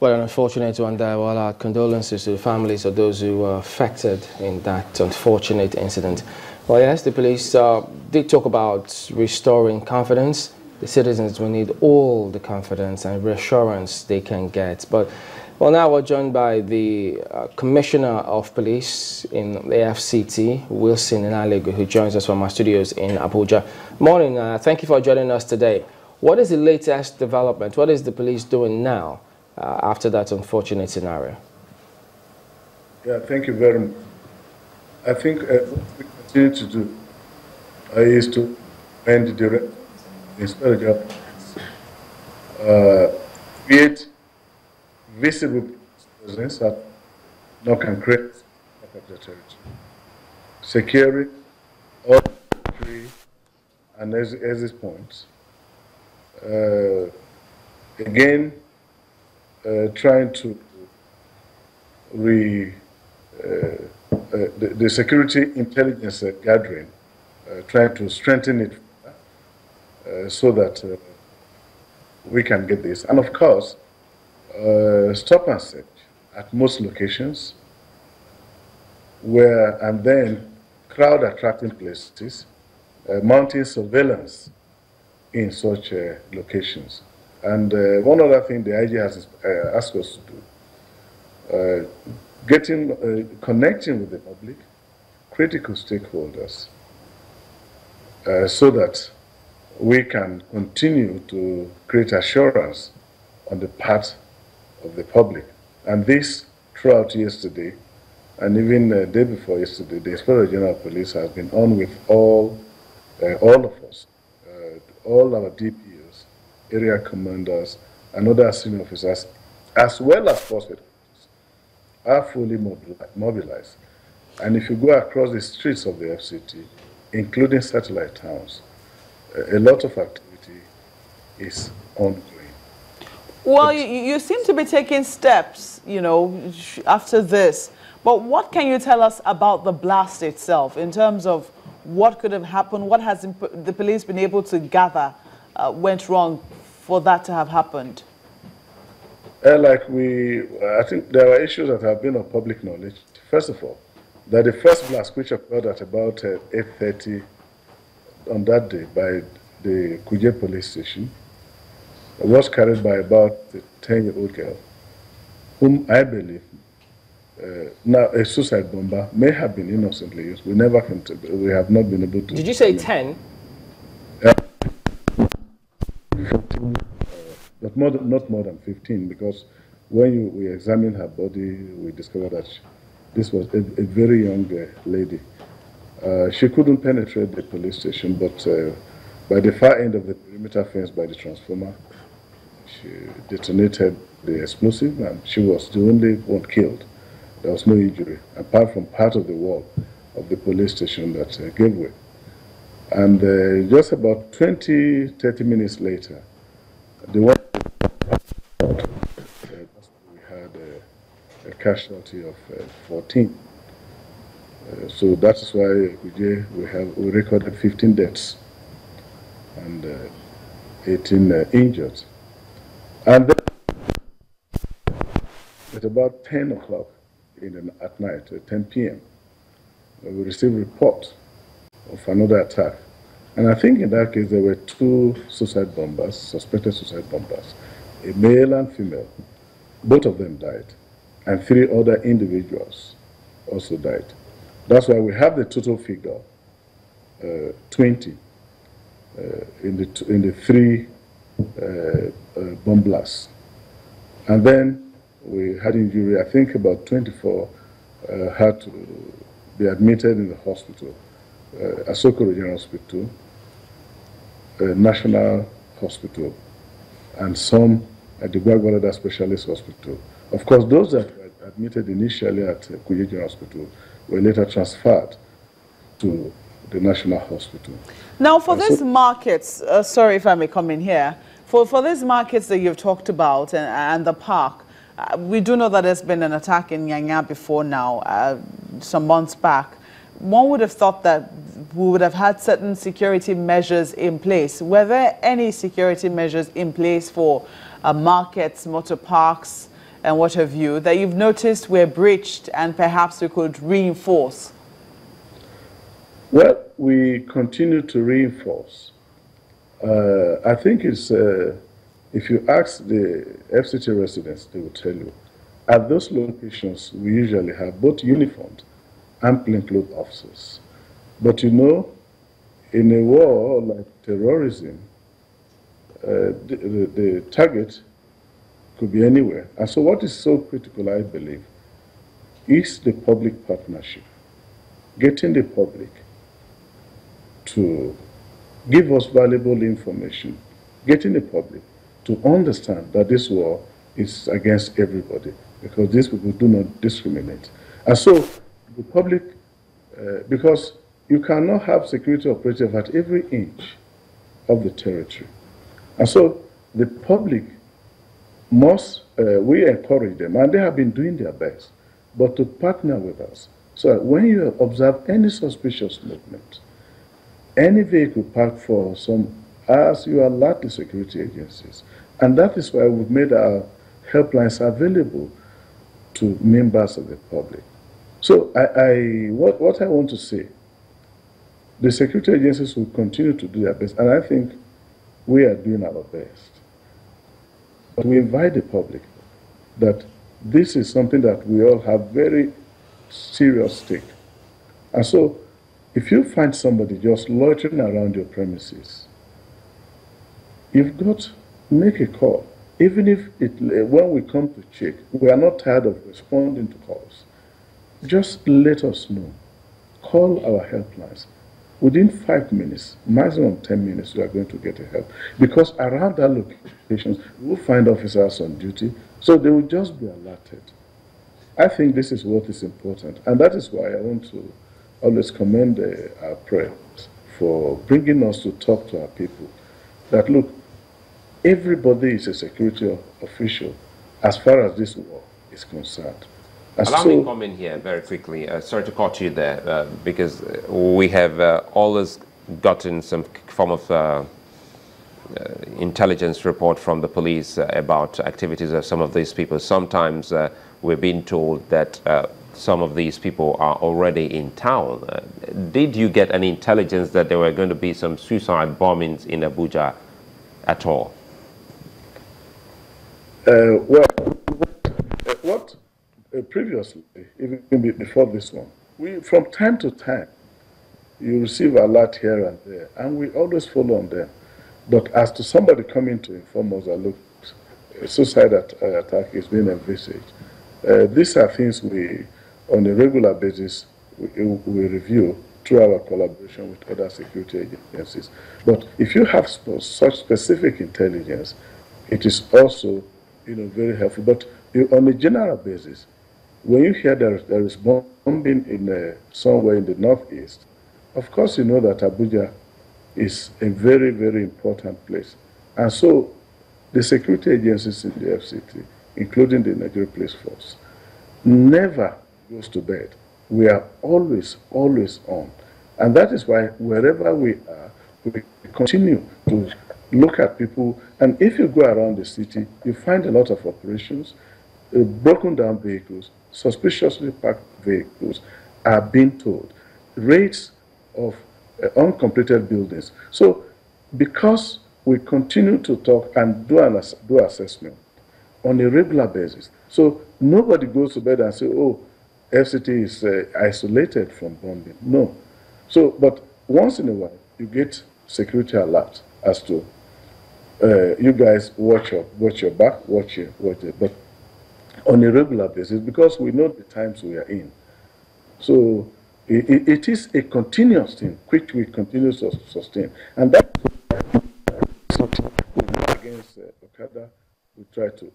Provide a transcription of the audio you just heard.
Well, an unfortunate one there. Well, our condolences to the families of those who were affected in that unfortunate incident. Well, yes, the police did talk about restoring confidence. The citizens will need all the confidence and reassurance they can get. But, well, now we're joined by the Commissioner of Police in the FCT, Wilson Inaligu, who joins us from our studios in Abuja. Morning. Thank you for joining us today. What is the latest development? What is the police doing now after that unfortunate scenario? Yeah, thank you very much. I think what we continue to do is to end the direct inspector create visible presence that no can create of the territory, securing all entry and exit points. Again, trying to the security intelligence gathering, trying to strengthen it so that we can get this. And of course, stop and search at most locations and then crowd attracting places, mounting surveillance in such locations. And one other thing the IG has asked us to do, connecting with the public, critical stakeholders, so that we can continue to create assurance on the part of the public. And this, throughout yesterday, and even the day before yesterday, the Inspector General of Police has been on with all of us, all our DPOs, area commanders, and other senior officers, as well as force headquarters, are fully mobilized. And if you go across the streets of the FCT, including satellite towns, a lot of activity is ongoing. Well, you seem to be taking steps, you know, after this. But what can you tell us about the blast itself in terms of what could have happened? What has the police been able to gather went wrong for that to have happened? I think there are issues that have been of public knowledge. First of all, that the first blast, which occurred at about 8:30 on that day by the Kuje police station, was carried by about a 10-year-old girl, whom I believe now a suicide bomber may have been innocently used. We have not been able to. Did you say 10? 14, but not more than 15, because when we examined her body, we discovered that this was a very young lady. She couldn't penetrate the police station, but by the far end of the perimeter fence by the transformer, she detonated the explosive, and she was the only one killed. There was no injury, apart from part of the wall of the police station that gave way. And just about 20-30 minutes later, we had a casualty of 14. So that is why we recorded 15 deaths and 18 injured. And then at about 10 o'clock at night, at 10 p.m., we received a report of another attack. And I think in that case there were 2 suicide bombers, suspected suicide bombers, a male and female. Both of them died, and 3 other individuals also died. That's why we have the total figure, 20, in the 3 bomb blasts. And then we had injury. I think about 24 had to be admitted in the hospital, Asoko Regional Hospital, National Hospital, and some at the Gwagwalada Specialist Hospital. Of course, those that were admitted initially at Kuje General Hospital were later transferred to the National Hospital. Now, for these markets, sorry if I may come in here, for these markets that you've talked about and the park, we do know that there's been an attack in Nyanya before now, some months back. One would have thought that we would have had certain security measures in place. Were there any security measures in place for markets, motor parks, and what have you, that you've noticed were breached and perhaps we could reinforce? Well, we continue to reinforce. I think it's, if you ask the FCT residents, they will tell you, at those locations, we usually have both uniformed and plainclothes officers. But you know, in a war like terrorism, the target could be anywhere. And so what is so critical, I believe, is the public partnership. Getting the public to give us valuable information, getting the public to understand that this war is against everybody, because these people do not discriminate. And so the public, because you cannot have security operative at every inch of the territory. And so the public must, we encourage them, and they have been doing their best, but to partner with us. So when you observe any suspicious movement, any vehicle parked for some hours, you alert the security agencies. And that is why we've made our helplines available to members of the public. So what I want to say, the security agencies will continue to do their best, and I think we are doing our best. But we invite the public that this is something that we all have very serious stake. And so if you find somebody just loitering around your premises, you've got to make a call. Even if when we come to check, we are not tired of responding to calls. Just let us know. Call our helplines. Within 5 minutes, maximum 10 minutes, you are going to get a help. Because around that location, we will find officers on duty, so they will just be alerted. I think this is what is important, and that is why I want to always commend our prayers for bringing us to talk to our people. That look, everybody is a security official as far as this war is concerned. Allow me to come in here very quickly. Sorry to cut you there, because we have always gotten some form of intelligence report from the police about activities of some of these people. Sometimes we're being told that some of these people are already in town. Did you get any intelligence that there were going to be some suicide bombings in Abuja at all? Previously, even before this one, from time to time, you receive alert here and there, and we always follow on them. But as to somebody coming to inform us that, look, a suicide attack is being envisaged, these are things we, on a regular basis, we review through our collaboration with other security agencies. But if you have such specific intelligence, it is also, very helpful. But on a general basis, when you hear there is bombing in somewhere in the northeast, of course you know that Abuja is a very, very important place. And so the security agencies in the FCT, including the Nigeria Police Force, never goes to bed. We are always, always on. And that is why wherever we are, we continue to look at people. And if you go around the city, you find a lot of operations, broken down vehicles, suspiciously parked vehicles are being towed, raids of uncompleted buildings. So because we continue to talk and do assessment on a regular basis, so nobody goes to bed and say, oh, FCT is isolated from bombing. No. So, but once in a while, you get security alert as to you guys watch your back, watch it. But on a regular basis, because we know the times we are in. So it is a continuous thing, which we continue to sustain. And that we go against Okada, we try to